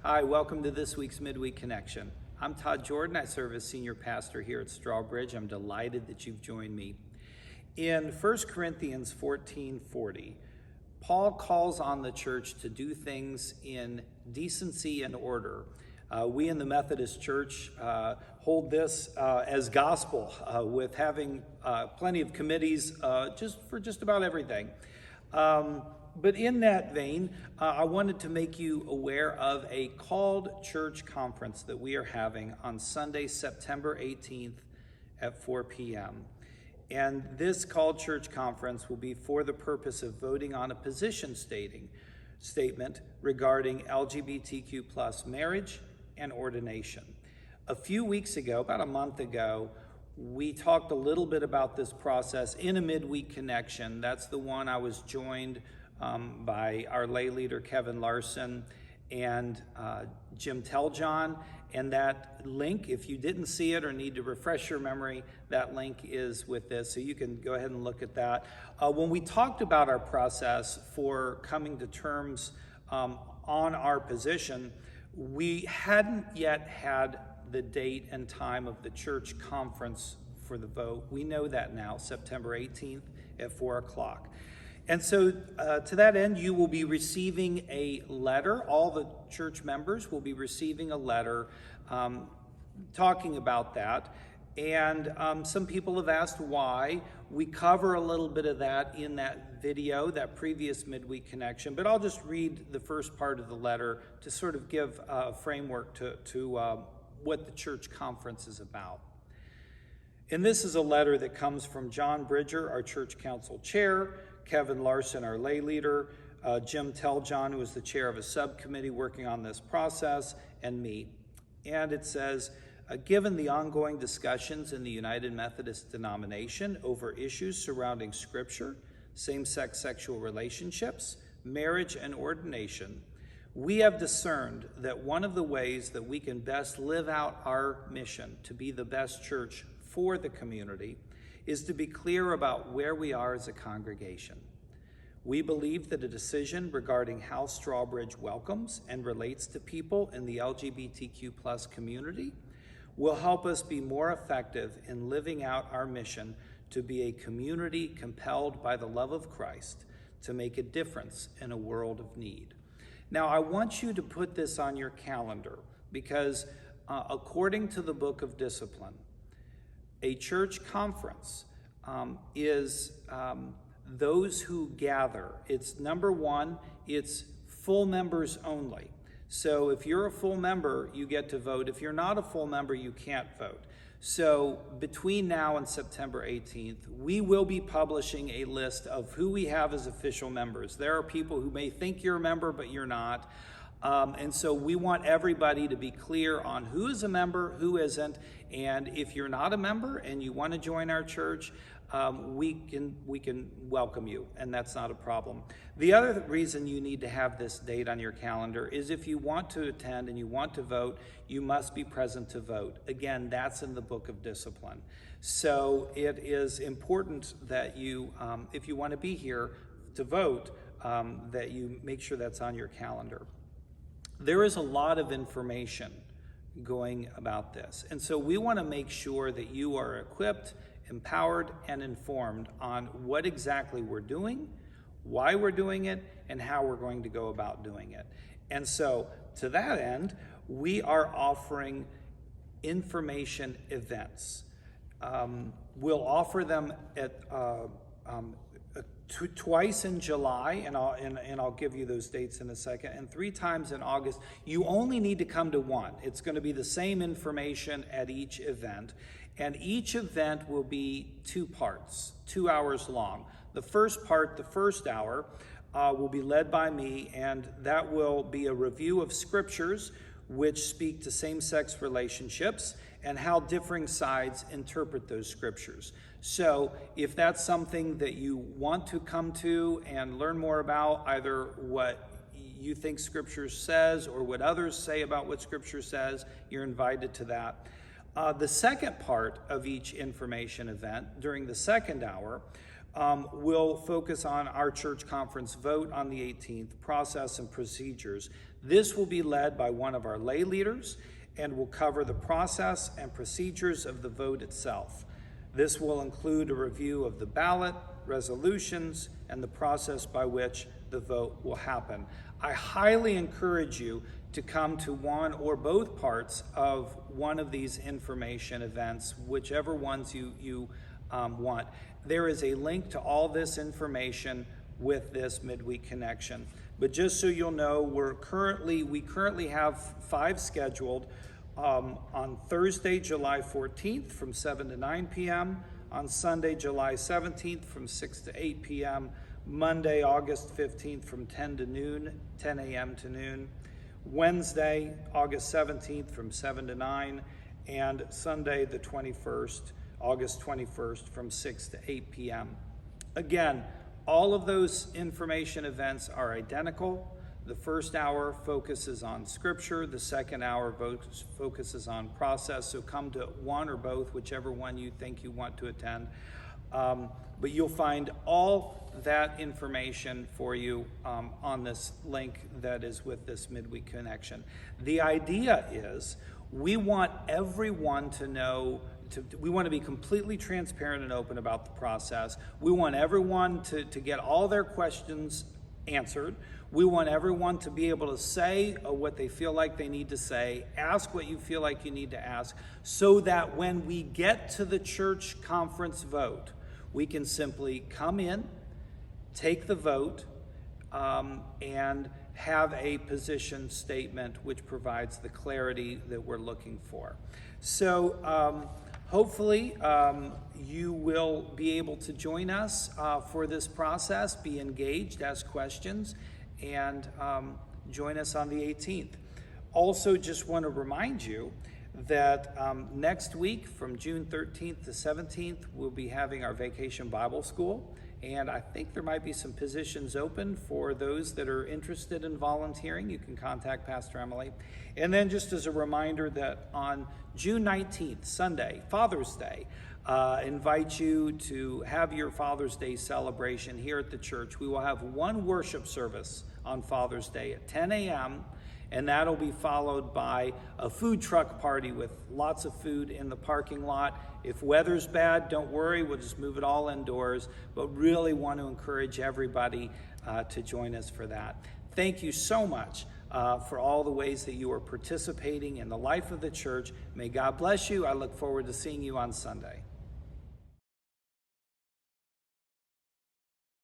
Hi, welcome to this week's Midweek Connection. I'm Todd Jordan. I serve as senior pastor here at Strawbridge. I'm delighted that you've joined me. In 1 Corinthians 14:40, Paul calls on the church to do things in decency and order. We in the Methodist Church hold this as gospel with having plenty of committees for just about everything. But in that vein, I wanted to make you aware of a called church conference that we are having on Sunday, September 18th at 4 p.m. And this called church conference will be for the purpose of voting on a position statement regarding LGBTQ plus marriage and ordination. A few weeks ago, about a month ago, we talked a little bit about this process in a Midweek Connection. That's the one I was joined by our lay leader, Kevin Larson, and Jim Teljohn. And that link, if you didn't see it or need to refresh your memory, that link is with this, so you can go ahead and look at that. When we talked about our process for coming to terms on our position, we hadn't yet had the date and time of the church conference for the vote. We know that now, September 18th at 4 o'clock. And so to that end, you will be receiving a letter. All the church members will be receiving a letter talking about that. And some people have asked why. We cover a little bit of that in that video, that previous Midweek Connection, but I'll just read the first part of the letter to sort of give a framework to what the church conference is about. And this is a letter that comes from John Bridger, our church council chair, Kevin Larson, our lay leader, Jim Teljohn, who is the chair of a subcommittee working on this process, and me. And it says, given the ongoing discussions in the United Methodist denomination over issues surrounding Scripture, same-sex sexual relationships, marriage, and ordination, we have discerned that one of the ways that we can best live out our mission to be the best church for the community is to be clear about where we are as a congregation. We believe that a decision regarding how Strawbridge welcomes and relates to people in the LGBTQ plus community will help us be more effective in living out our mission to be a community compelled by the love of Christ to make a difference in a world of need. Now, I want you to put this on your calendar because according to the Book of Discipline, a church conference is those who gather. It's number one, it's full members only. So if you're a full member, you get to vote. If you're not a full member, you can't vote. So between now and September 18th, we will be publishing a list of who we have as official members. There are people who may think you're a member, but you're not. And so we want everybody to be clear on who is a member, who isn't. And if you're not a member and you want to join our church, we can welcome you, and that's not a problem. The other reason you need to have this date on your calendar is if you want to attend and you want to vote, you must be present to vote. Again, that's in the Book of Discipline. So it is important that you, if you want to be here to vote, that you make sure that's on your calendar. There is a lot of information going about this, and so we want to make sure that you are equipped, empowered, and informed on what exactly we're doing, why we're doing it, and how we're going to go about doing it. And so to that end, we are offering information events. We'll offer them at twice in July, and I'll give you those dates in a second, and 3 times in August. You only need to come to one. It's going to be the same information at each event, and each event will be 2 parts, 2 hours long. The first part, the first hour, will be led by me, and that will be a review of scriptures which speak to same-sex relationships and how differing sides interpret those scriptures. So if that's something that you want to come to and learn more about, either what you think Scripture says or what others say about what Scripture says, you're invited to that. The second part of each information event, during the second hour, will focus on our church conference vote on the 18th, process and procedures. This will be led by one of our lay leaders and will cover the process and procedures of the vote itself. This will include a review of the ballot, resolutions, and the process by which the vote will happen. I highly encourage you to come to one or both parts of one of these information events, whichever ones you want. There is a link to all this information with this Midweek Connection. But just so you'll know, we currently have 5 scheduled on Thursday, July 14th from 7 to 9 p.m., on Sunday, July 17th from 6 to 8 p.m., Monday, August 15th from 10 a.m. to noon, Wednesday, August 17th from 7 to 9, and Sunday, the 21st, August 21st from 6 to 8 p.m. Again, all of those information events are identical. The first hour focuses on scripture. The second hour focuses on process. So come to one or both, whichever one you think you want to attend. But you'll find all that information for you on this link that is with this Midweek Connection. The idea is we want everyone to know, we want to be completely transparent and open about the process. We want everyone to get all their questions answered. We want everyone to be able to say what they feel like they need to say, ask what you feel like you need to ask, so that when we get to the church conference vote, we can simply come in, take the vote, and have a position statement which provides the clarity that we're looking for. So hopefully you will be able to join us for this process, be engaged, ask questions, and join us on the 18th. Also, just want to remind you that next week from June 13th to 17th, we'll be having our Vacation Bible School. And I think there might be some positions open for those that are interested in volunteering. You can contact Pastor Emily. And then just as a reminder that on June 19th, Sunday, Father's Day, invite you to have your Father's Day celebration here at the church. We will have one worship service on Father's Day at 10 a.m., and that'll be followed by a food truck party with lots of food in the parking lot. If weather's bad, don't worry, we'll just move it all indoors, but really want to encourage everybody to join us for that. Thank you so much for all the ways that you are participating in the life of the church. May God bless you. I look forward to seeing you on Sunday.